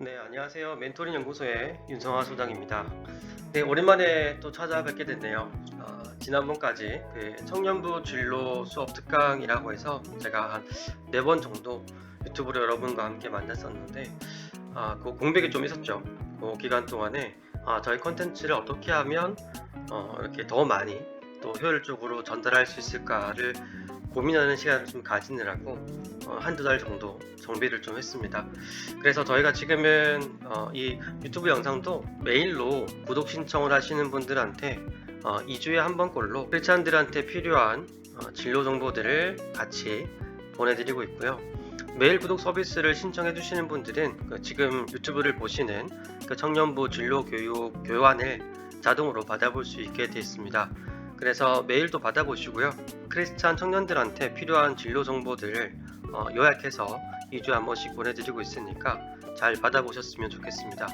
네, 안녕하세요. 멘토링 연구소의 윤성화 소장입니다. 네, 오랜만에 또 찾아뵙게 됐네요. 지난번까지 그 청년부 진로 수업 특강이라고 해서 제가 한 4번 정도 유튜브로 여러분과 함께 만났었는데, 그 공백이 좀 있었죠. 그 기간 동안에 저희 컨텐츠를 어떻게 하면 이렇게 더 많이 또 효율적으로 전달할 수 있을까를 고민하는 시간을 좀 가지느라고 한두 달 정도 정비를 좀 했습니다. 그래서 저희가 지금은 이 유튜브 영상도 메일로 구독 신청을 하시는 분들한테 2주에 한 번꼴로 크리스찬들한테 필요한 진로 정보들을 같이 보내드리고 있고요. 메일 구독 서비스를 신청해 주시는 분들은 지금 유튜브를 보시는 그 청년부 진로 교육 교환을 자동으로 받아볼 수 있게 되어 있습니다. 그래서 메일도 받아보시고요. 크리스찬 청년들한테 필요한 진로 정보들을 요약해서 2주에 한 번씩 보내드리고 있으니까 잘 받아보셨으면 좋겠습니다.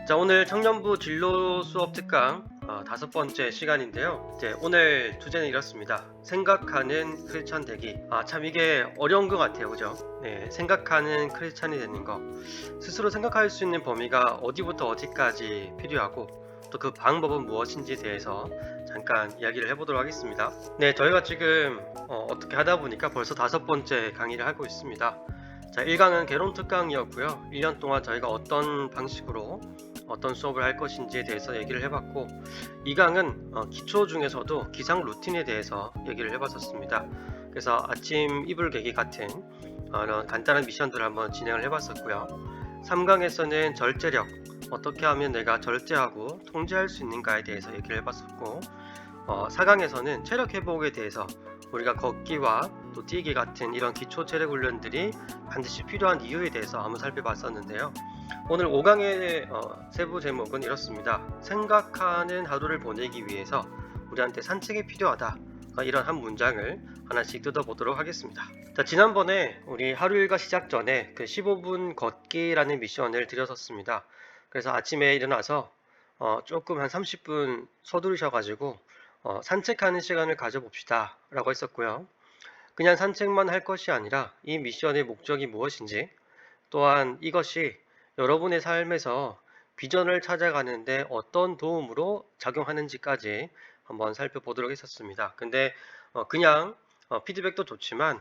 자, 오늘 청년부 진로 수업 특강 5번째 시간인데요. 이제 오늘 주제는 이렇습니다. 생각하는 크리스찬 되기. 참 이게 어려운 것 같아요, 그죠? 네, 생각하는 크리스찬이 되는 거. 스스로 생각할 수 있는 범위가 어디부터 어디까지 필요하고 또 그 방법은 무엇인지에 대해서 잠깐 이야기를 해보도록 하겠습니다. 네, 저희가 지금 어떻게 하다 보니까 벌써 5번째 강의를 하고 있습니다. 자, 1강은 개론 특강이었고요. 1년 동안 저희가 어떤 방식으로 어떤 수업을 할 것인지에 대해서 얘기를 해봤고, 2강은 기초 중에서도 기상 루틴에 대해서 얘기를 해봤었습니다. 그래서 아침 이불 개기 같은 이런 간단한 미션들을 한번 진행을 해봤었고요. 3강에서는 절제력, 어떻게 하면 내가 절제하고 통제할 수 있는가에 대해서 얘기를 해봤었고, 4강에서는 체력 회복에 대해서 우리가 걷기와 또 뛰기 같은 이런 기초 체력 훈련들이 반드시 필요한 이유에 대해서 한번 살펴봤었는데요. 오늘 5강의 세부 제목은 이렇습니다. 생각하는 하루를 보내기 위해서 우리한테 산책이 필요하다. 이런 한 문장을 하나씩 뜯어보도록 하겠습니다. 자, 지난번에 우리 하루 일과 시작 전에 그 15분 걷기라는 미션을 드렸었습니다. 그래서 아침에 일어나서 조금 한 30분 서두르셔가지고 산책하는 시간을 가져봅시다 라고 했었고요. 그냥 산책만 할 것이 아니라 이 미션의 목적이 무엇인지, 또한 이것이 여러분의 삶에서 비전을 찾아가는데 어떤 도움으로 작용하는지까지 한번 살펴보도록 했었습니다. 근데 그냥 피드백도 좋지만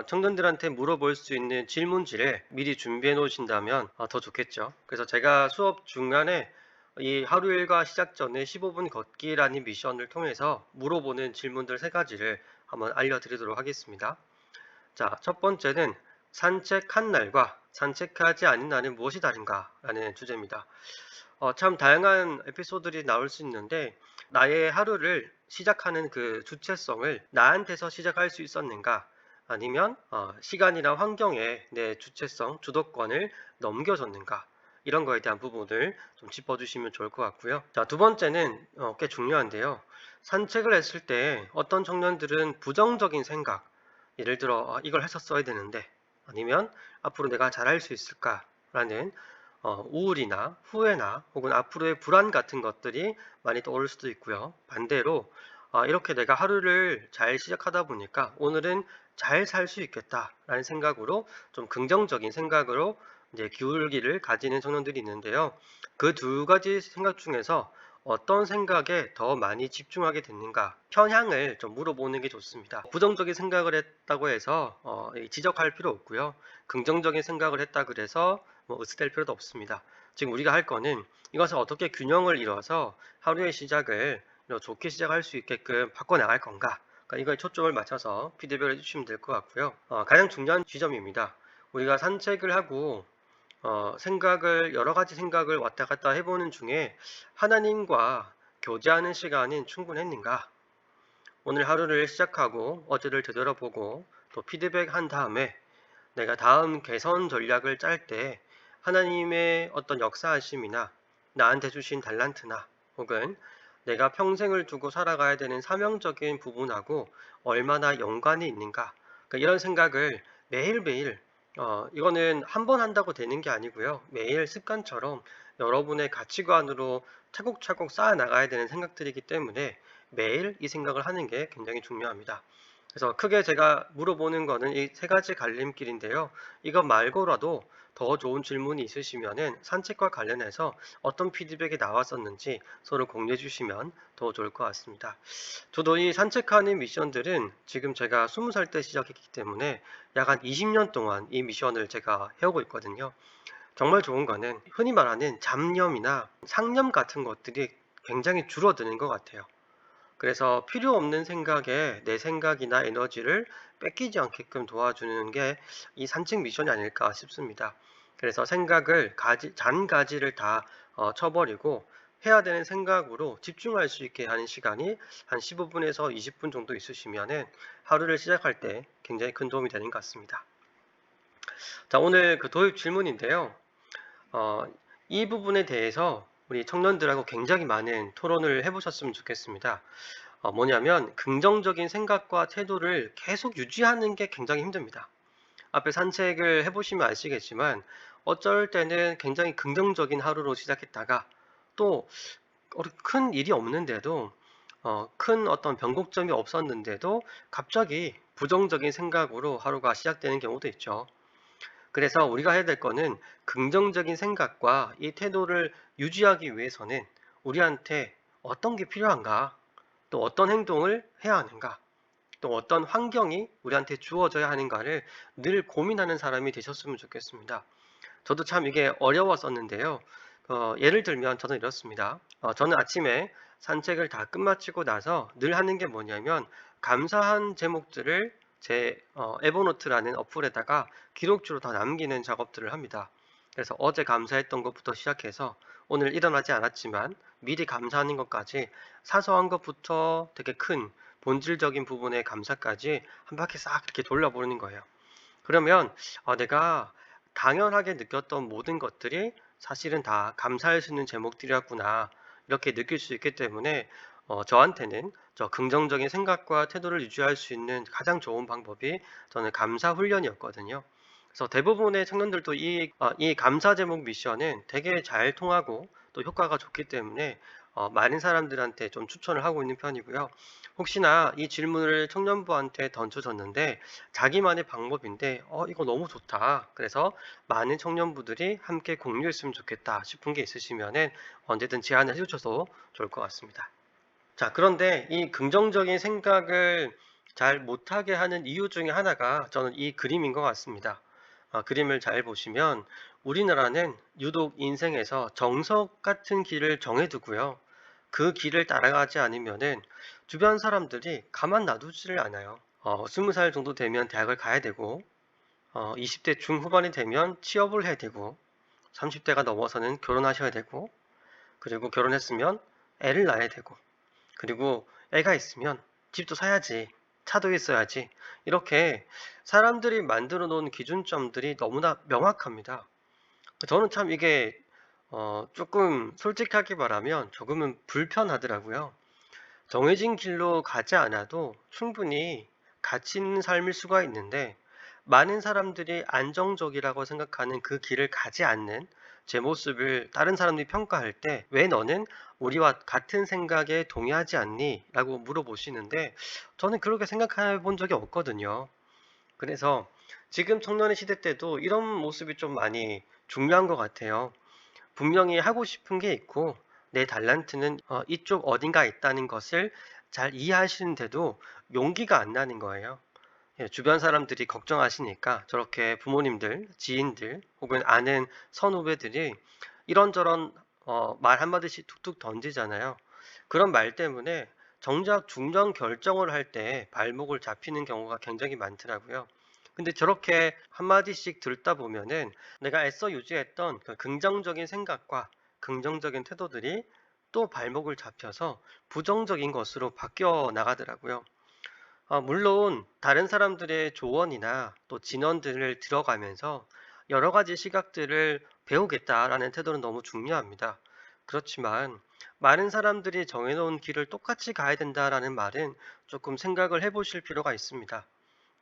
청년들한테 물어볼 수 있는 질문지를 미리 준비해 놓으신다면 더 좋겠죠. 그래서 제가 수업 중간에 이 하루 일과 시작 전에 15분 걷기라는 미션을 통해서 물어보는 질문들 3가지를 한번 알려드리도록 하겠습니다. 자, 첫 번째는 산책한 날과 산책하지 않은 날은 무엇이 다른가? 라는 주제입니다. 참 다양한 에피소드들이 나올 수 있는데, 나의 하루를 시작하는 그 주체성을 나한테서 시작할 수 있었는가? 아니면 시간이나 환경에 내 주체성, 주도권을 넘겨줬는가? 이런 거에 대한 부분을 좀 짚어주시면 좋을 것 같고요. 자, 두 번째는 꽤 중요한데요. 산책을 했을 때 어떤 청년들은 부정적인 생각, 예를 들어 이걸 했었어야 되는데, 아니면 앞으로 내가 잘할 수 있을까라는 우울이나 후회나 혹은 앞으로의 불안 같은 것들이 많이 떠오를 수도 있고요. 반대로 이렇게 내가 하루를 잘 시작하다 보니까 오늘은 잘 살 수 있겠다라는 생각으로 좀 긍정적인 생각으로 이제 기울기를 가지는 청년들이 있는데요. 그 2가지 생각 중에서 어떤 생각에 더 많이 집중하게 됐는가, 편향을 좀 물어보는 게 좋습니다. 부정적인 생각을 했다고 해서 지적할 필요 없고요. 긍정적인 생각을 했다 그래서 으스댈 필요도 없습니다. 지금 우리가 할 거는 이것을 어떻게 균형을 이뤄서 하루의 시작을 좋게 시작할 수 있게끔 바꿔나갈 건가, 그러니까 이거에 초점을 맞춰서 피드백을 해주시면 될 것 같고요. 가장 중요한 지점입니다. 우리가 산책을 하고 여러 가지 생각을 왔다 갔다 해보는 중에 하나님과 교제하는 시간은 충분했는가? 오늘 하루를 시작하고 어제를 되돌아보고 또 피드백 한 다음에 내가 다음 개선 전략을 짤 때 하나님의 어떤 역사하심이나 나한테 주신 달란트나 혹은 내가 평생을 두고 살아가야 되는 사명적인 부분하고 얼마나 연관이 있는가, 그러니까 이런 생각을 매일매일 이거는 한 번 한다고 되는 게 아니고요. 매일 습관처럼 여러분의 가치관으로 차곡차곡 쌓아 나가야 되는 생각들이기 때문에 매일 이 생각을 하는 게 굉장히 중요합니다. 그래서 크게 제가 물어보는 거는 이 세 가지 갈림길인데요. 이것 말고라도 더 좋은 질문이 있으시면은 산책과 관련해서 어떤 피드백이 나왔었는지 서로 공유해 주시면 더 좋을 것 같습니다. 저도 이 산책하는 미션들은 지금 제가 20살 때 시작했기 때문에 약 한 20년 동안 이 미션을 제가 해오고 있거든요. 정말 좋은 거는 흔히 말하는 잡념이나 상념 같은 것들이 굉장히 줄어드는 것 같아요. 그래서 필요 없는 생각에 내 생각이나 에너지를 뺏기지 않게끔 도와주는 게 이 산책 미션이 아닐까 싶습니다. 그래서 생각을 잔 가지를 다 쳐버리고 해야 되는 생각으로 집중할 수 있게 하는 시간이 한 15분에서 20분 정도 있으시면은 하루를 시작할 때 굉장히 큰 도움이 되는 것 같습니다. 자, 오늘 그 도입 질문인데요. 어, 이 부분에 대해서 우리 청년들하고 굉장히 많은 토론을 해보셨으면 좋겠습니다. 뭐냐면 긍정적인 생각과 태도를 계속 유지하는 게 굉장히 힘듭니다. 앞에 산책을 해보시면 아시겠지만 어쩔 때는 굉장히 긍정적인 하루로 시작했다가 또 큰 일이 없는데도 큰 어떤 변곡점이 없었는데도 갑자기 부정적인 생각으로 하루가 시작되는 경우도 있죠. 그래서 우리가 해야 될 거는 긍정적인 생각과 이 태도를 유지하기 위해서는 우리한테 어떤 게 필요한가, 또 어떤 행동을 해야 하는가, 또 어떤 환경이 우리한테 주어져야 하는가를 늘 고민하는 사람이 되셨으면 좋겠습니다. 저도 참 이게 어려웠었는데요. 예를 들면 저는 이렇습니다. 저는 아침에 산책을 다 끝마치고 나서 늘 하는 게 뭐냐면 감사한 제목들을 제 에버노트라는 어플에다가 기록주로 다 남기는 작업들을 합니다. 그래서 어제 감사했던 것부터 시작해서 오늘 일어나지 않았지만 미리 감사하는 것까지 사소한 것부터 되게 큰 본질적인 부분의 감사까지 한 바퀴 싹 이렇게 돌려보는 거예요. 그러면 내가 당연하게 느꼈던 모든 것들이 사실은 다 감사할 수 있는 제목들이었구나 이렇게 느낄 수 있기 때문에 저한테는 저 긍정적인 생각과 태도를 유지할 수 있는 가장 좋은 방법이 저는 감사 훈련이었거든요. 그래서 대부분의 청년들도 이 감사 제목 미션은 되게 잘 통하고 또 효과가 좋기 때문에 많은 사람들한테 좀 추천을 하고 있는 편이고요. 혹시나 이 질문을 청년부한테 던져줬는데 자기만의 방법인데 이거 너무 좋다. 그래서 많은 청년부들이 함께 공유했으면 좋겠다 싶은 게 있으시면은 언제든 제안을 해주셔도 좋을 것 같습니다. 자, 그런데 이 긍정적인 생각을 잘 못하게 하는 이유 중에 하나가 저는 이 그림인 것 같습니다. 그림을 잘 보시면 우리나라는 유독 인생에서 정석 같은 길을 정해두고요. 그 길을 따라가지 않으면은 주변 사람들이 가만 놔두지를 않아요. 20살 정도 되면 대학을 가야 되고, 20대 중후반이 되면 취업을 해야 되고, 30대가 넘어서는 결혼하셔야 되고, 그리고 결혼했으면 애를 낳아야 되고, 그리고 애가 있으면 집도 사야지, 차도 있어야지. 이렇게 사람들이 만들어 놓은 기준점들이 너무나 명확합니다. 저는 참 이게 조금 솔직하게 말하면 조금은 불편하더라고요. 정해진 길로 가지 않아도 충분히 가치 있는 삶일 수가 있는데 많은 사람들이 안정적이라고 생각하는 그 길을 가지 않는 제 모습을 다른 사람들이 평가할 때 왜 너는 우리와 같은 생각에 동의하지 않니? 라고 물어보시는데 저는 그렇게 생각해 본 적이 없거든요. 그래서 지금 청년의 시대 때도 이런 모습이 좀 많이 중요한 것 같아요. 분명히 하고 싶은 게 있고 내 달란트는 이쪽 어딘가 있다는 것을 잘 이해하시는데도 용기가 안 나는 거예요. 예, 주변 사람들이 걱정하시니까 저렇게 부모님들, 지인들 혹은 아는 선후배들이 이런저런 말 한마디씩 툭툭 던지잖아요. 그런 말 때문에 정작 중요한 결정을 할 때 발목을 잡히는 경우가 굉장히 많더라고요. 근데 저렇게 한마디씩 듣다 보면은 내가 애써 유지했던 그 긍정적인 생각과 긍정적인 태도들이 또 발목을 잡혀서 부정적인 것으로 바뀌어 나가더라고요. 물론 다른 사람들의 조언이나 또 진언들을 들어가면서 여러 가지 시각들을 배우겠다라는 태도는 너무 중요합니다. 그렇지만 많은 사람들이 정해놓은 길을 똑같이 가야 된다라는 말은 조금 생각을 해보실 필요가 있습니다.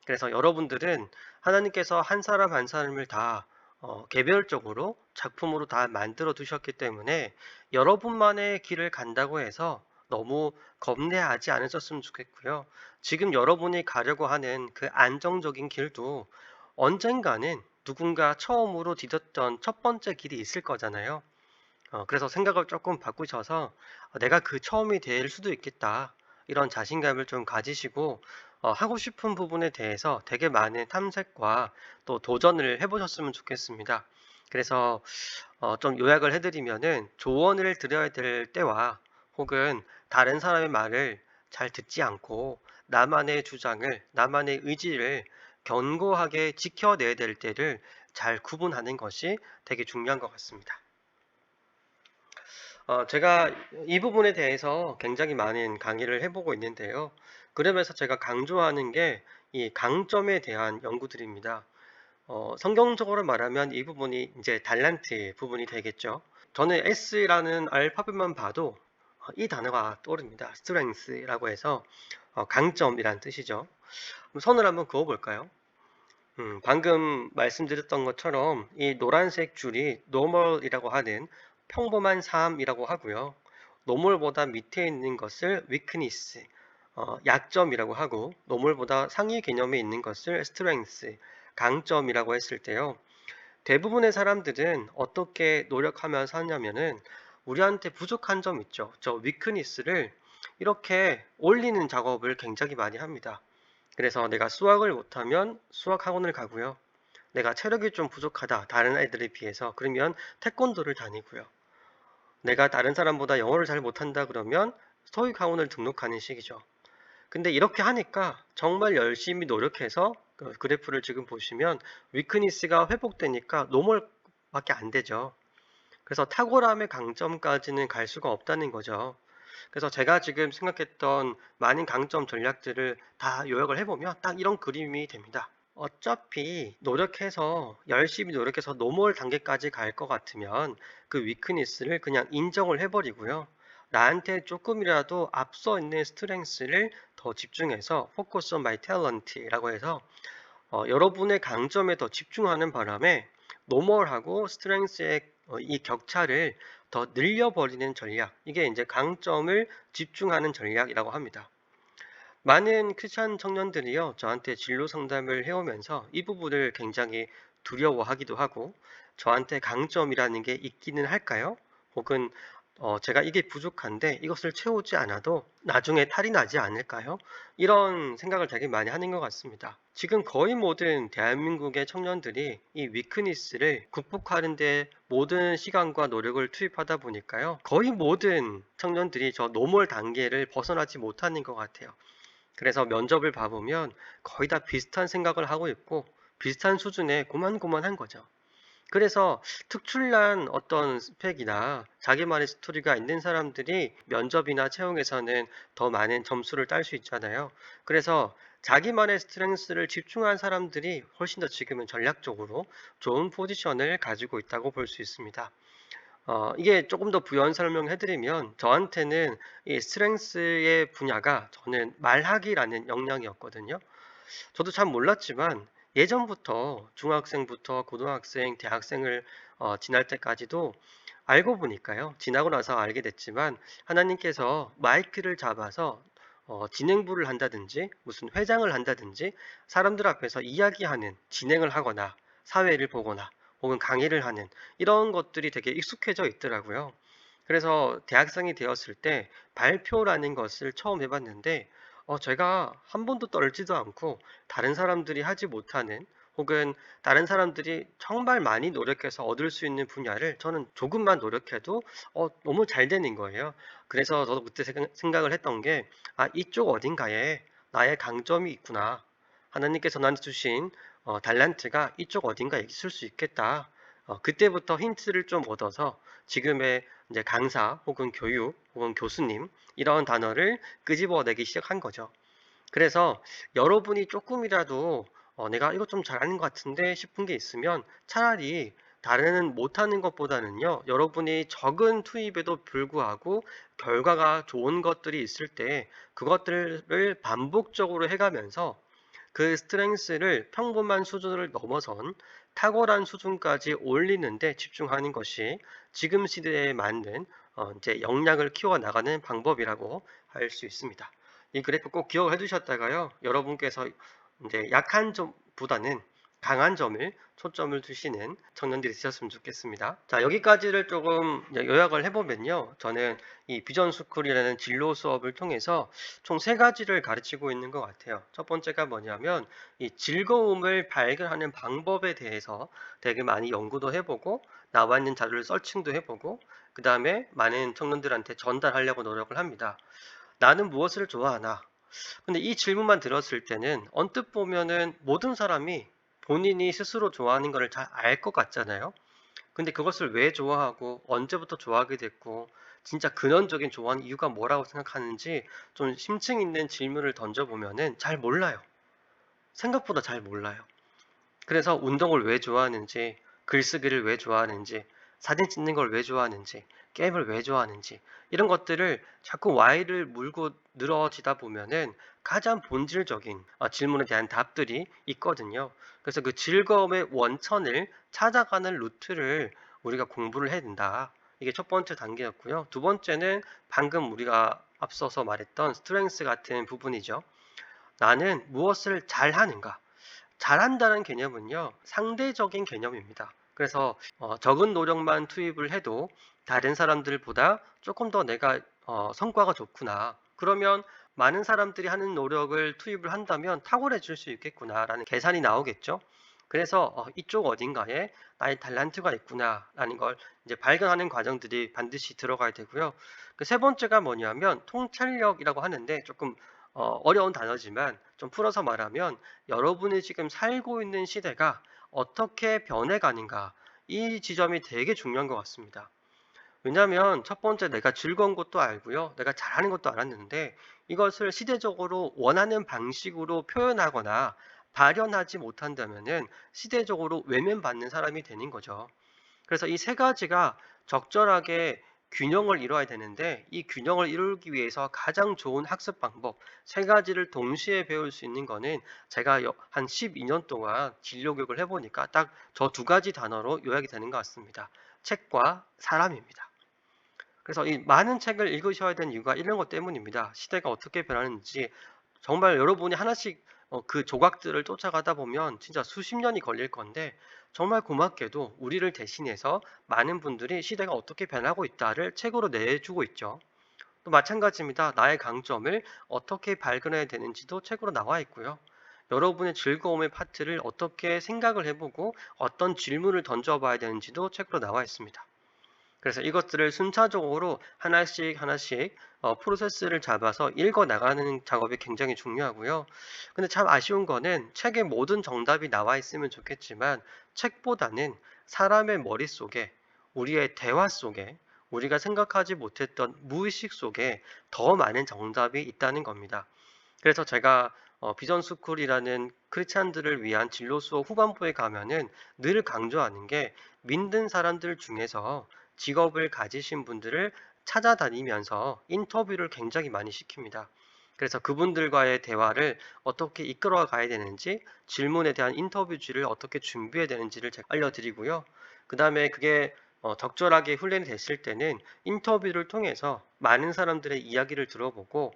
그래서 여러분들은 하나님께서 한 사람 한 사람을 다 개별적으로 작품으로 다 만들어 두셨기 때문에 여러분만의 길을 간다고 해서 너무 겁내하지 않으셨으면 좋겠고요. 지금 여러분이 가려고 하는 그 안정적인 길도 언젠가는 누군가 처음으로 디뎠던 첫 번째 길이 있을 거잖아요. 그래서 생각을 조금 바꾸셔서 내가 그 처음이 될 수도 있겠다. 이런 자신감을 좀 가지시고 하고 싶은 부분에 대해서 되게 많은 탐색과 또 도전을 해보셨으면 좋겠습니다. 그래서 좀 요약을 해드리면은 조언을 드려야 될 때와 혹은 다른 사람의 말을 잘 듣지 않고 나만의 주장을, 나만의 의지를 견고하게 지켜내야 될 때를 잘 구분하는 것이 되게 중요한 것 같습니다. 제가 이 부분에 대해서 굉장히 많은 강의를 해보고 있는데요. 그러면서 제가 강조하는 게 이 강점에 대한 연구들입니다. 성경적으로 말하면 이 부분이 이제 달란트 부분이 되겠죠. 저는 S라는 알파벳만 봐도 이 단어가 떠오릅니다. strength라고 해서 강점이란 뜻이죠. 그럼 선을 한번 그어볼까요? 방금 말씀드렸던 것처럼 이 노란색 줄이 normal이라고 하는 평범한 삶이라고 하고요. normal보다 밑에 있는 것을 weakness, 약점이라고 하고 normal보다 상위 개념에 있는 것을 strength, 강점이라고 했을 때요. 대부분의 사람들은 어떻게 노력하며 사냐면은 우리한테 부족한 점 있죠. 저 weakness를 이렇게 올리는 작업을 굉장히 많이 합니다. 그래서 내가 수학을 못하면 수학 학원을 가고요. 내가 체력이 좀 부족하다. 다른 아이들에 비해서. 그러면 태권도를 다니고요. 내가 다른 사람보다 영어를 잘 못한다 그러면 토익 학원을 등록하는 식이죠. 근데 이렇게 하니까 정말 열심히 노력해서 그 그래프를 지금 보시면 위크니스가 회복되니까 노멀밖에 안 되죠. 그래서 탁월함의 강점까지는 갈 수가 없다는 거죠. 그래서 제가 지금 생각했던 많은 강점 전략들을 다 요약을 해보면 딱 이런 그림이 됩니다. 어차피 노력해서 열심히 노력해서 노멀 단계까지 갈 것 같으면 그 위크니스를 그냥 인정을 해버리고요. 나한테 조금이라도 앞서 있는 스트렝스를 더 집중해서 focus on my talent라고 해서 여러분의 강점에 더 집중하는 바람에 노멀하고 스트렝스의 이 격차를 더 늘려버리는 전략, 이게 이제 강점을 집중하는 전략이라고 합니다. 많은 크리스찬 청년들이요, 저한테 진로 상담을 해오면서 이 부분을 굉장히 두려워하기도 하고, 저한테 강점이라는 게 있기는 할까요? 혹은 제가 이게 부족한데 이것을 채우지 않아도 나중에 탈이 나지 않을까요? 이런 생각을 되게 많이 하는 것 같습니다. 지금 거의 모든 대한민국의 청년들이 이 위크니스를 극복하는데 모든 시간과 노력을 투입하다 보니까요. 거의 모든 청년들이 저 노멀 단계를 벗어나지 못하는 것 같아요. 그래서 면접을 봐보면 거의 다 비슷한 생각을 하고 있고 비슷한 수준의 고만고만한 거죠. 그래서 특출난 어떤 스펙이나 자기만의 스토리가 있는 사람들이 면접이나 채용에서는 더 많은 점수를 딸 수 있잖아요. 그래서 자기만의 스트렝스를 집중한 사람들이 훨씬 더 지금은 전략적으로 좋은 포지션을 가지고 있다고 볼 수 있습니다. 이게 조금 더 부연 설명해드리면 저한테는 이 스트렝스의 분야가 저는 말하기라는 역량이었거든요. 저도 잘 몰랐지만 예전부터 중학생부터 고등학생, 대학생을 지날 때까지도 알고 보니까요. 지나고 나서 알게 됐지만 하나님께서 마이크를 잡아서 진행부를 한다든지 무슨 회장을 한다든지 사람들 앞에서 이야기하는 진행을 하거나 사회를 보거나 혹은 강의를 하는 이런 것들이 되게 익숙해져 있더라고요. 그래서 대학생이 되었을 때 발표라는 것을 처음 해봤는데 제가 한 번도 떨지도 않고 다른 사람들이 하지 못하는 혹은 다른 사람들이 정말 많이 노력해서 얻을 수 있는 분야를 저는 조금만 노력해도 너무 잘 되는 거예요. 그래서 저도 그때 생각을 했던 게 이쪽 어딘가에 나의 강점이 있구나. 하나님께서 나한테 주신 달란트가 이쪽 어딘가에 있을 수 있겠다. 그때부터 힌트를 좀 얻어서 지금의 이제 강사 혹은 교육 혹은 교수님 이런 단어를 끄집어내기 시작한 거죠. 그래서 여러분이 조금이라도 내가 이거 좀 잘하는 것 같은데 싶은 게 있으면 차라리 다른 못하는 것보다는요, 여러분이 적은 투입에도 불구하고 결과가 좋은 것들이 있을 때 그것들을 반복적으로 해가면서 그 스트렝스를 평범한 수준을 넘어선 탁월한 수준까지 올리는데 집중하는 것이 지금 시대에 맞는 이제 역량을 키워 나가는 방법이라고 할 수 있습니다. 이 그래프 꼭 기억을 해두셨다가요, 여러분께서 이제 약한 점보다는 강한 점을 초점을 두시는 청년들이 있으셨으면 좋겠습니다. 자, 여기까지를 조금 요약을 해보면요, 저는 이 비전 스쿨이라는 진로 수업을 통해서 총 세 가지를 가르치고 있는 것 같아요. 첫 번째가 뭐냐면 이 즐거움을 발견하는 방법에 대해서 되게 많이 연구도 해보고 나와 있는 자료를 서칭도 해보고 그 다음에 많은 청년들한테 전달하려고 노력을 합니다. 나는 무엇을 좋아하나? 근데 이 질문만 들었을 때는 언뜻 보면은 모든 사람이 본인이 스스로 좋아하는 것을 잘 알 것 같잖아요. 근데 그것을 왜 좋아하고 언제부터 좋아하게 됐고 진짜 근원적인 좋아하는 이유가 뭐라고 생각하는지 좀 심층 있는 질문을 던져보면은 잘 몰라요. 생각보다 잘 몰라요. 그래서 운동을 왜 좋아하는지, 글쓰기를 왜 좋아하는지, 사진 찍는 걸 왜 좋아하는지, 게임을 왜 좋아하는지 이런 것들을 자꾸 Y를 물고 늘어지다 보면은 가장 본질적인 질문에 대한 답들이 있거든요. 그래서 그 즐거움의 원천을 찾아가는 루트를 우리가 공부를 해야 된다. 이게 첫 번째 단계였고요. 두 번째는 방금 우리가 앞서서 말했던 스트렝스 같은 부분이죠. 나는 무엇을 잘하는가? 잘한다는 개념은요, 상대적인 개념입니다. 그래서 적은 노력만 투입을 해도 다른 사람들보다 조금 더 내가 성과가 좋구나. 그러면 많은 사람들이 하는 노력을 투입을 한다면 탁월해질 수 있겠구나라는 계산이 나오겠죠. 그래서 이쪽 어딘가에 나의 달란트가 있구나라는 걸 이제 발견하는 과정들이 반드시 들어가야 되고요. 그 세 번째가 뭐냐면 통찰력이라고 하는데 조금 어려운 단어지만 좀 풀어서 말하면 여러분이 지금 살고 있는 시대가 어떻게 변해가는가, 이 지점이 되게 중요한 것 같습니다. 왜냐하면 첫 번째 내가 즐거운 것도 알고요, 내가 잘하는 것도 알았는데 이것을 시대적으로 원하는 방식으로 표현하거나 발현하지 못한다면은 시대적으로 외면받는 사람이 되는 거죠. 그래서 이 세 가지가 적절하게 균형을 이루어야 되는데 이 균형을 이루기 위해서 가장 좋은 학습 방법 세 가지를 동시에 배울 수 있는 거는 제가 한 12년 동안 진로 교육을 해보니까 딱 저 두 가지 단어로 요약이 되는 것 같습니다. 책과 사람입니다. 그래서 이 많은 책을 읽으셔야 되는 이유가 이런 것 때문입니다. 시대가 어떻게 변하는지 정말 여러분이 하나씩 그 조각들을 쫓아가다 보면 진짜 수십 년이 걸릴 건데 정말 고맙게도 우리를 대신해서 많은 분들이 시대가 어떻게 변하고 있다를 책으로 내주고 있죠. 또 마찬가지입니다. 나의 강점을 어떻게 발견해야 되는지도 책으로 나와 있고요. 여러분의 즐거움의 파트를 어떻게 생각을 해보고 어떤 질문을 던져봐야 되는지도 책으로 나와 있습니다. 그래서 이것들을 순차적으로 하나씩 하나씩 프로세스를 잡아서 읽어 나가는 작업이 굉장히 중요하고요. 근데 참 아쉬운 거는 책에 모든 정답이 나와 있으면 좋겠지만 책보다는 사람의 머릿속에 우리의 대화 속에 우리가 생각하지 못했던 무의식 속에 더 많은 정답이 있다는 겁니다. 그래서 제가 비전 스쿨이라는 크리스찬들을 위한 진로 수업 후반부에 가면은 늘 강조하는 게 믿는 사람들 중에서 직업을 가지신 분들을 찾아다니면서 인터뷰를 굉장히 많이 시킵니다. 그래서 그분들과의 대화를 어떻게 이끌어 가야 되는지, 질문에 대한 인터뷰지를 어떻게 준비해야 되는지를 제가 알려드리고요. 그 다음에 그게 적절하게 훈련이 됐을 때는 인터뷰를 통해서 많은 사람들의 이야기를 들어보고,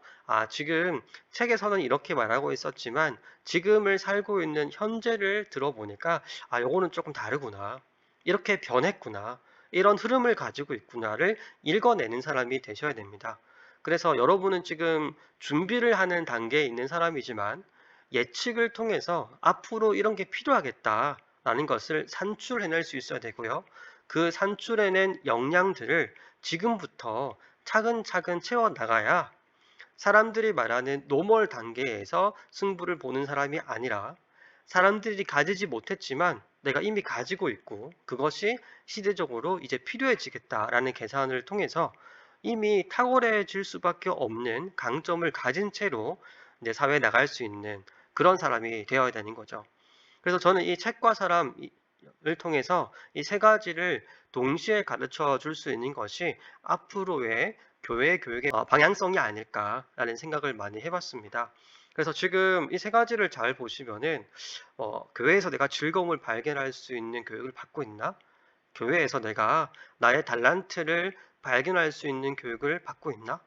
지금 책에서는 이렇게 말하고 있었지만 지금을 살고 있는 현재를 들어보니까 요거는 조금 다르구나. 이렇게 변했구나. 이런 흐름을 가지고 있구나를 읽어내는 사람이 되셔야 됩니다. 그래서 여러분은 지금 준비를 하는 단계에 있는 사람이지만 예측을 통해서 앞으로 이런 게 필요하겠다라는 것을 산출해낼 수 있어야 되고요. 그 산출해낸 역량들을 지금부터 차근차근 채워나가야 사람들이 말하는 노멀 단계에서 승부를 보는 사람이 아니라 사람들이 가지지 못했지만 내가 이미 가지고 있고 그것이 시대적으로 이제 필요해지겠다라는 계산을 통해서 이미 탁월해질 수밖에 없는 강점을 가진 채로 이제 사회에 나갈 수 있는 그런 사람이 되어야 되는 거죠. 그래서 저는 이 책과 사람을 통해서 이 세 가지를 동시에 가르쳐 줄 수 있는 것이 앞으로의 교회 교육의 방향성이 아닐까라는 생각을 많이 해봤습니다. 그래서 지금 이 세 가지를 잘 보시면은 교회에서 내가 즐거움을 발견할 수 있는 교육을 받고 있나? 교회에서 내가 나의 달란트를 발견할 수 있는 교육을 받고 있나?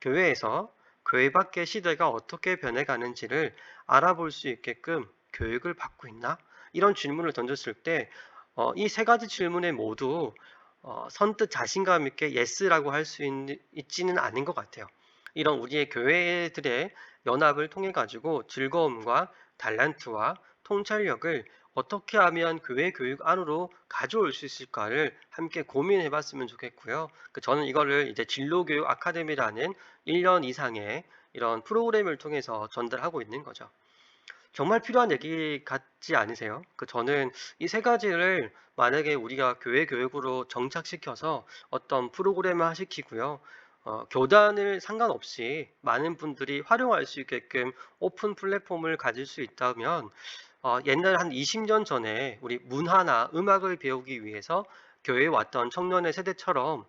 교회에서 교회 밖의 시대가 어떻게 변해가는지를 알아볼 수 있게끔 교육을 받고 있나? 이런 질문을 던졌을 때, 이 세 가지 질문에 모두 선뜻 자신감 있게 예스라고 할 수 있지는 않은 것 같아요. 이런 우리의 교회들의 연합을 통해 가지고 즐거움과 달란트와 통찰력을 어떻게 하면 교회 교육 안으로 가져올 수 있을까를 함께 고민해 봤으면 좋겠고요. 저는 이거를 이제 진로교육 아카데미라는 1년 이상의 이런 프로그램을 통해서 전달하고 있는 거죠. 정말 필요한 얘기 같지 않으세요? 저는 이 세 가지를 만약에 우리가 교회 교육으로 정착시켜서 어떤 프로그램을 시키고요. 교단을 상관없이 많은 분들이 활용할 수 있게끔 오픈 플랫폼을 가질 수 있다면 옛날 한 20년 전에 우리 문화나 음악을 배우기 위해서 교회에 왔던 청년의 세대처럼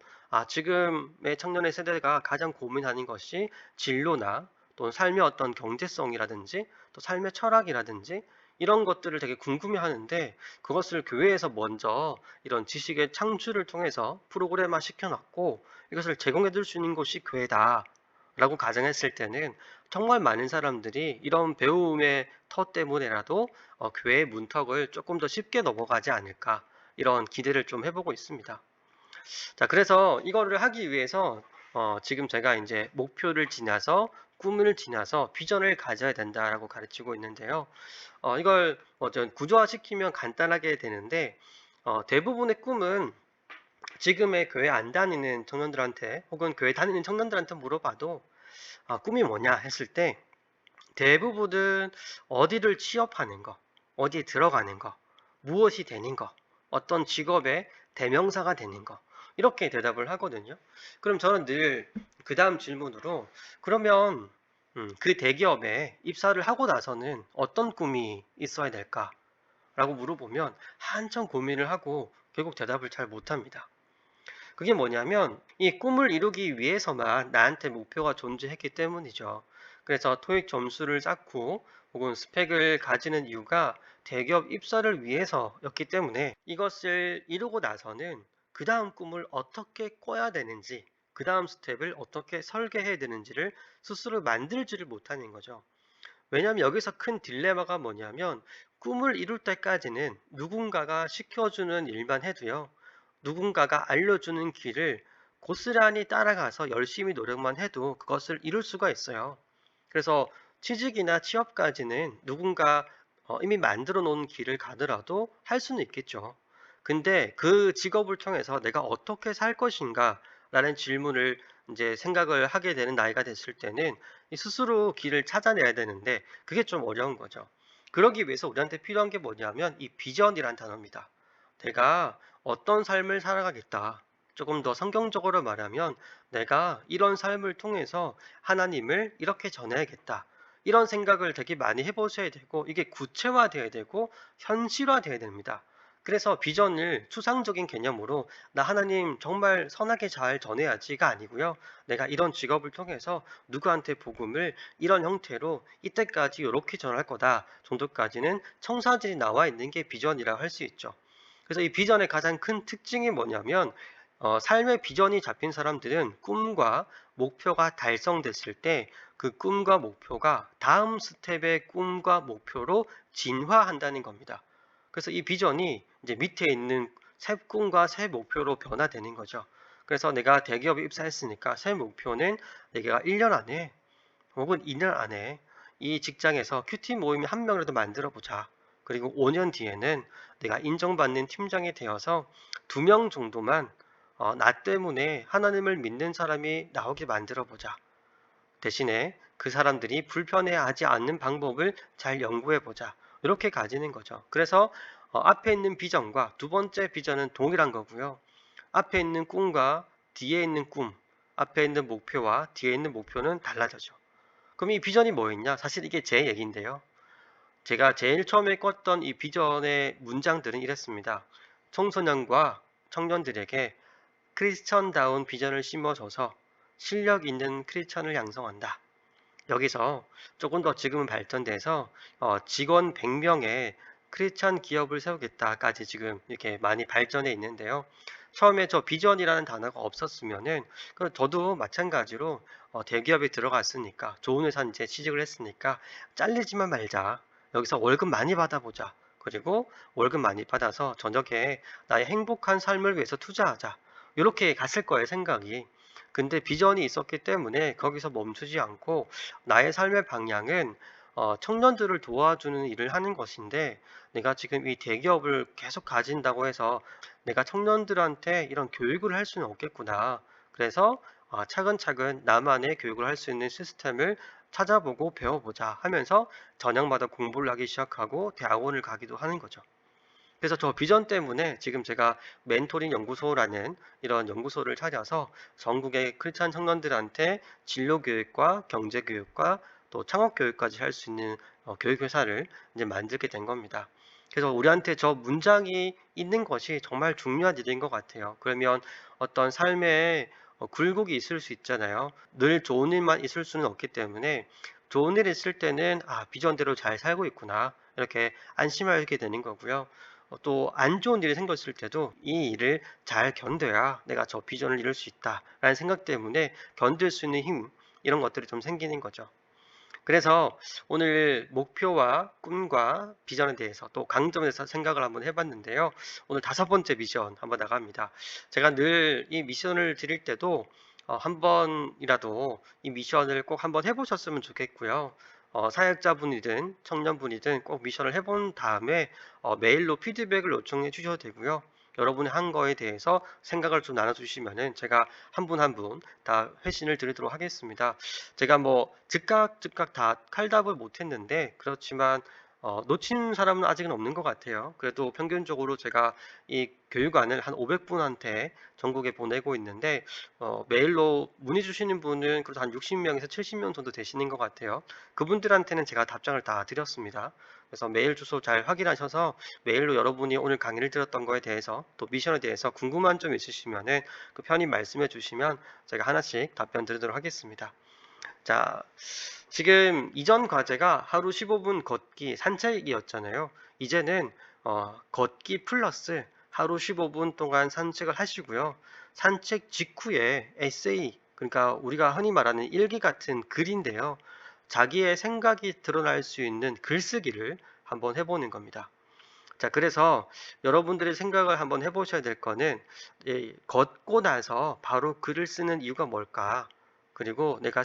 지금의 청년의 세대가 가장 고민하는 것이 진로나 또 삶의 어떤 경제성이라든지 또 삶의 철학이라든지 이런 것들을 되게 궁금해하는데 그것을 교회에서 먼저 이런 지식의 창출을 통해서 프로그램화 시켜놨고 이것을 제공해 줄 수 있는 곳이 교회다. 라고 가정했을 때는 정말 많은 사람들이 이런 배움의 터 때문에라도 교회의 문턱을 조금 더 쉽게 넘어가지 않을까 이런 기대를 좀 해보고 있습니다. 자, 그래서 이거를 하기 위해서 지금 제가 이제 목표를 지나서 꿈을 지나서 비전을 가져야 된다라고 가르치고 있는데요. 이걸 좀 구조화시키면 간단하게 되는데 대부분의 꿈은 지금의 교회 안 다니는 청년들한테 혹은 교회 다니는 청년들한테 물어봐도 꿈이 뭐냐 했을 때 대부분은 어디를 취업하는 거, 어디에 들어가는 거, 무엇이 되는 거, 어떤 직업의 대명사가 되는 거 이렇게 대답을 하거든요. 그럼 저는 늘 그 다음 질문으로 그러면 그 대기업에 입사를 하고 나서는 어떤 꿈이 있어야 될까? 라고 물어보면 한참 고민을 하고 결국 대답을 잘 못합니다. 그게 뭐냐면 이 꿈을 이루기 위해서만 나한테 목표가 존재했기 때문이죠. 그래서 토익 점수를 쌓고 혹은 스펙을 가지는 이유가 대기업 입사를 위해서였기 때문에 이것을 이루고 나서는 그 다음 꿈을 어떻게 꿔야 되는지 그 다음 스텝을 어떻게 설계해야 되는지를 스스로 만들지를 못하는 거죠. 왜냐하면 여기서 큰 딜레마가 뭐냐면 꿈을 이룰 때까지는 누군가가 시켜주는 일만 해도요. 누군가가 알려주는 길을 고스란히 따라가서 열심히 노력만 해도 그것을 이룰 수가 있어요. 그래서 취직이나 취업까지는 누군가 이미 만들어 놓은 길을 가더라도 할 수는 있겠죠. 근데 그 직업을 통해서 내가 어떻게 살 것인가 라는 질문을 이제 생각을 하게 되는 나이가 됐을 때는 스스로 길을 찾아내야 되는데 그게 좀 어려운 거죠. 그러기 위해서 우리한테 필요한 게 뭐냐면 이 비전이란 단어입니다. 내가 어떤 삶을 살아가겠다. 조금 더 성경적으로 말하면 내가 이런 삶을 통해서 하나님을 이렇게 전해야겠다. 이런 생각을 되게 많이 해보셔야 되고 이게 구체화되어야 되고 현실화되어야 됩니다. 그래서 비전을 추상적인 개념으로 나 하나님 정말 선하게 잘 전해야지가 아니고요. 내가 이런 직업을 통해서 누구한테 복음을 이런 형태로 이때까지 이렇게 전할 거다 정도까지는 청사진이 나와 있는 게 비전이라고 할 수 있죠. 그래서 이 비전의 가장 큰 특징이 뭐냐면 삶의 비전이 잡힌 사람들은 꿈과 목표가 달성됐을 때 그 꿈과 목표가 다음 스텝의 꿈과 목표로 진화한다는 겁니다. 그래서 이 비전이 이제 밑에 있는 새 꿈과 새 목표로 변화되는 거죠. 그래서 내가 대기업에 입사했으니까 새 목표는 내가 1년 안에 혹은 2년 안에 이 직장에서 큐티 모임이 한 명이라도 만들어 보자. 그리고 5년 뒤에는 내가 인정받는 팀장이 되어서 2명 정도만 나 때문에 하나님을 믿는 사람이 나오게 만들어 보자. 대신에 그 사람들이 불편해하지 않는 방법을 잘 연구해 보자. 이렇게 가지는 거죠. 그래서 앞에 있는 비전과 두 번째 비전은 동일한 거고요. 앞에 있는 꿈과 뒤에 있는 꿈, 앞에 있는 목표와 뒤에 있는 목표는 달라져죠. 그럼 이 비전이 뭐였냐? 사실 이게 제 얘기인데요. 제가 제일 처음에 꿨던 이 비전의 문장들은 이랬습니다. 청소년과 청년들에게 크리스천다운 비전을 심어줘서 실력 있는 크리스천을 양성한다. 여기서 조금 더 지금은 발전돼서 직원 100명의 크리스천 기업을 세우겠다까지 지금 이렇게 많이 발전해 있는데요. 처음에 저 비전이라는 단어가 없었으면은 저도 마찬가지로 대기업에 들어갔으니까 좋은 회사 이제 취직을 했으니까 잘리지만 말자. 여기서 월급 많이 받아보자. 그리고 월급 많이 받아서 저녁에 나의 행복한 삶을 위해서 투자하자. 이렇게 갔을 거예요, 생각이. 근데 비전이 있었기 때문에 거기서 멈추지 않고 나의 삶의 방향은 청년들을 도와주는 일을 하는 것인데 내가 지금 이 대기업을 계속 가진다고 해서 내가 청년들한테 이런 교육을 할 수는 없겠구나. 그래서 차근차근 나만의 교육을 할 수 있는 시스템을 찾아보고 배워보자 하면서 저녁마다 공부를 하기 시작하고 대학원을 가기도 하는 거죠. 그래서 저 비전 때문에 지금 제가 멘토링 연구소라는 이런 연구소를 차려서 전국의 크리스찬 청년들한테 진로 교육과 경제 교육과 또 창업 교육까지 할 수 있는 교육 회사를 이제 만들게 된 겁니다. 그래서 우리한테 저 문장이 있는 것이 정말 중요한 일인 것 같아요. 그러면 어떤 삶에 굴곡이 있을 수 있잖아요. 늘 좋은 일만 있을 수는 없기 때문에 좋은 일 있을 때는 비전대로 잘 살고 있구나 이렇게 안심하게 되는 거고요. 또 안 좋은 일이 생겼을 때도 이 일을 잘 견뎌야 내가 저 비전을 이룰 수 있다라는 생각 때문에 견딜 수 있는 힘 이런 것들이 좀 생기는 거죠. 그래서 오늘 목표와 꿈과 비전에 대해서 또 강점에 대해서 생각을 한번 해봤는데요. 오늘 5번째 미션 한번 나갑니다. 제가 늘 이 미션을 드릴 때도 한 번이라도 이 미션을 꼭 한번 해보셨으면 좋겠고요. 사역자분이든 청년분이든 꼭 미션을 해본 다음에 메일로 피드백을 요청해 주셔도 되고요. 여러분이 한 거에 대해서 생각을 좀 나눠주시면은 제가 한 분 한 분 다 회신을 드리도록 하겠습니다. 제가 뭐 즉각 다 칼답을 못했는데 그렇지만 놓친 사람은 아직은 없는 것 같아요. 그래도 평균적으로 제가 이 교육안을 한 500분한테 전국에 보내고 있는데 메일로 문의 주시는 분은 그래도 한 60명에서 70명 정도 되시는 것 같아요. 그분들한테는 제가 답장을 다 드렸습니다. 그래서 메일 주소 잘 확인하셔서 메일로 여러분이 오늘 강의를 들었던 거에 대해서 또 미션에 대해서 궁금한 점 있으시면은 그 편히 말씀해 주시면 제가 하나씩 답변 드리도록 하겠습니다. 자, 지금 이전 과제가 하루 15분 걷기 산책이었잖아요. 이제는 걷기 플러스 하루 15분 동안 산책을 하시고요. 산책 직후에 에세이, 그러니까 우리가 흔히 말하는 일기 같은 글인데요. 자기의 생각이 드러날 수 있는 글쓰기를 한번 해보는 겁니다. 자, 그래서 여러분들의 생각을 한번 해보셔야 될 거는 걷고 나서 바로 글을 쓰는 이유가 뭘까? 그리고 내가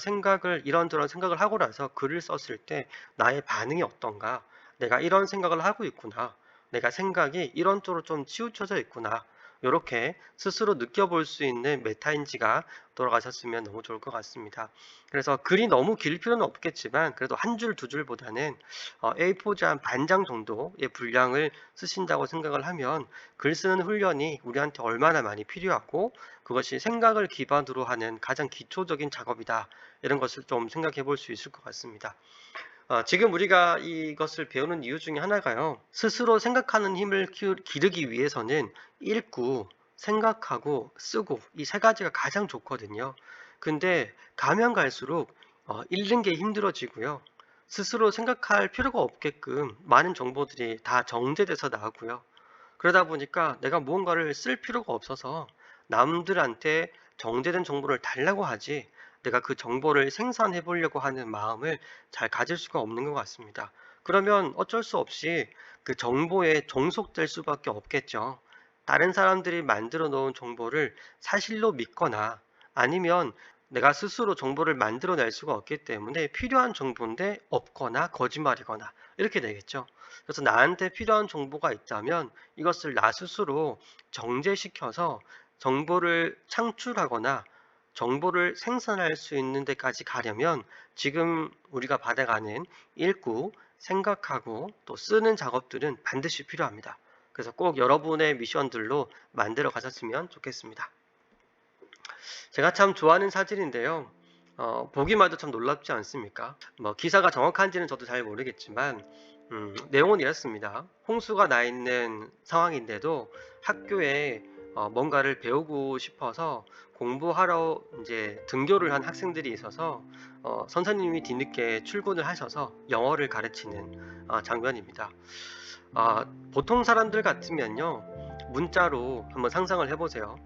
이런저런 생각을 하고 나서 글을 썼을 때 나의 반응이 어떤가? 내가 이런 생각을 하고 있구나. 내가 생각이 이런 쪽으로 좀 치우쳐져 있구나. 이렇게 스스로 느껴볼 수 있는 메타인지가 돌아가셨으면 너무 좋을 것 같습니다. 그래서 글이 너무 길 필요는 없겠지만 그래도 한 줄, 두 줄보다는 A4지 한 반 장 정도의 분량을 쓰신다고 생각을 하면 글 쓰는 훈련이 우리한테 얼마나 많이 필요하고 그것이 생각을 기반으로 하는 가장 기초적인 작업이다. 이런 것을 좀 생각해 볼 수 있을 것 같습니다. 지금 우리가 이것을 배우는 이유 중에 하나가요. 스스로 생각하는 힘을 기르기 위해서는 읽고 생각하고 쓰고 이 세 가지가 가장 좋거든요. 근데 가면 갈수록 읽는 게 힘들어지고요. 스스로 생각할 필요가 없게끔 많은 정보들이 다 정제돼서 나오고요. 그러다 보니까 내가 무언가를 쓸 필요가 없어서 남들한테 정제된 정보를 달라고 하지 내가 그 정보를 생산해 보려고 하는 마음을 잘 가질 수가 없는 것 같습니다. 그러면 어쩔 수 없이 그 정보에 종속될 수밖에 없겠죠. 다른 사람들이 만들어 놓은 정보를 사실로 믿거나 아니면 내가 스스로 정보를 만들어낼 수가 없기 때문에 필요한 정보인데 없거나 거짓말이거나 이렇게 되겠죠. 그래서 나한테 필요한 정보가 있다면 이것을 나 스스로 정제시켜서 정보를 창출하거나 정보를 생산할 수 있는 데까지 가려면 지금 우리가 받아가는 읽고 생각하고 또 쓰는 작업들은 반드시 필요합니다. 그래서 꼭 여러분의 미션들로 만들어 가셨으면 좋겠습니다. 제가 참 좋아하는 사진인데요. 보기만 해도 참 놀랍지 않습니까? 뭐 기사가 정확한지는 저도 잘 모르겠지만 내용은 이렇습니다. 홍수가 나 있는 상황인데도 학교에 뭔가를 배우고 싶어서 공부하러 이제 등교를 한 학생들이 있어서 선생님이 뒤늦게 출근을 하셔서 영어를 가르치는 장면입니다. 보통 사람들 같으면요, 문자로 한번 상상을 해보세요.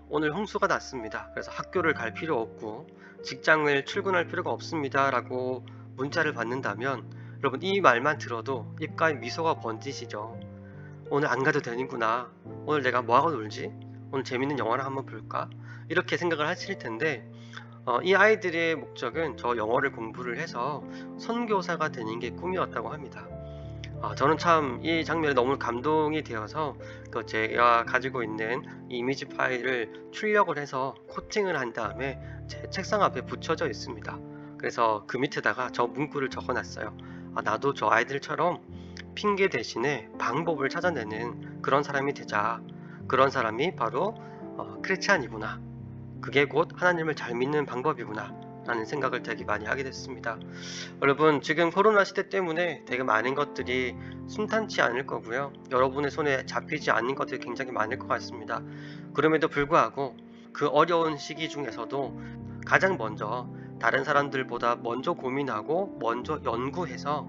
오늘 홍수가 났습니다. 그래서 학교를 갈 필요 없고 직장을 출근할 필요가 없습니다. 라고 문자를 받는다면 여러분 이 말만 들어도 입가에 미소가 번지시죠. 오늘 안 가도 되는구나. 오늘 내가 뭐하고 놀지? 오늘 재밌는 영화를 한번 볼까? 이렇게 생각을 하실 텐데 이 아이들의 목적은 저 영어를 공부를 해서 선교사가 되는 게 꿈이었다고 합니다. 저는 참 이 장면에 너무 감동이 되어서 제가 가지고 있는 이미지 파일을 출력을 해서 코팅을 한 다음에 제 책상 앞에 붙여져 있습니다. 그래서 그 밑에다가 저 문구를 적어놨어요. 나도 저 아이들처럼 핑계 대신에 방법을 찾아내는 그런 사람이 되자. 그런 사람이 바로 크리스찬이구나. 그게 곧 하나님을 잘 믿는 방법이구나 라는 생각을 되게 많이 하게 됐습니다. 여러분 지금 코로나 시대 때문에 되게 많은 것들이 순탄치 않을 거고요. 여러분의 손에 잡히지 않는 것들이 굉장히 많을 것 같습니다. 그럼에도 불구하고 그 어려운 시기 중에서도 가장 먼저 다른 사람들보다 먼저 고민하고 먼저 연구해서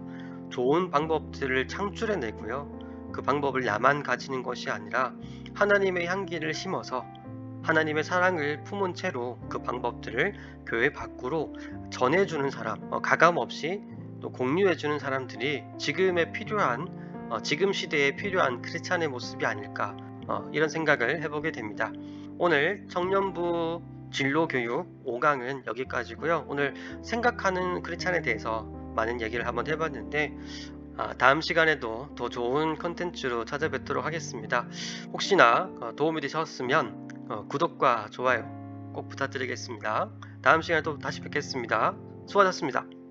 좋은 방법들을 창출해내고요. 그 방법을 나만 가지는 것이 아니라 하나님의 향기를 심어서 하나님의 사랑을 품은 채로 그 방법들을 교회 밖으로 전해주는 사람, 가감없이 또 공유해주는 사람들이 지금에 필요한, 지금 시대에 필요한 크리스찬의 모습이 아닐까, 이런 생각을 해보게 됩니다. 오늘 청년부 진로교육 5강은 여기까지고요. 오늘 생각하는 크리스찬에 대해서 많은 얘기를 한번 해봤는데 다음 시간에도 더 좋은 컨텐츠로 찾아뵙도록 하겠습니다. 혹시나 도움이 되셨으면 구독과 좋아요 꼭 부탁드리겠습니다. 다음 시간에 또 다시 뵙겠습니다. 수고하셨습니다.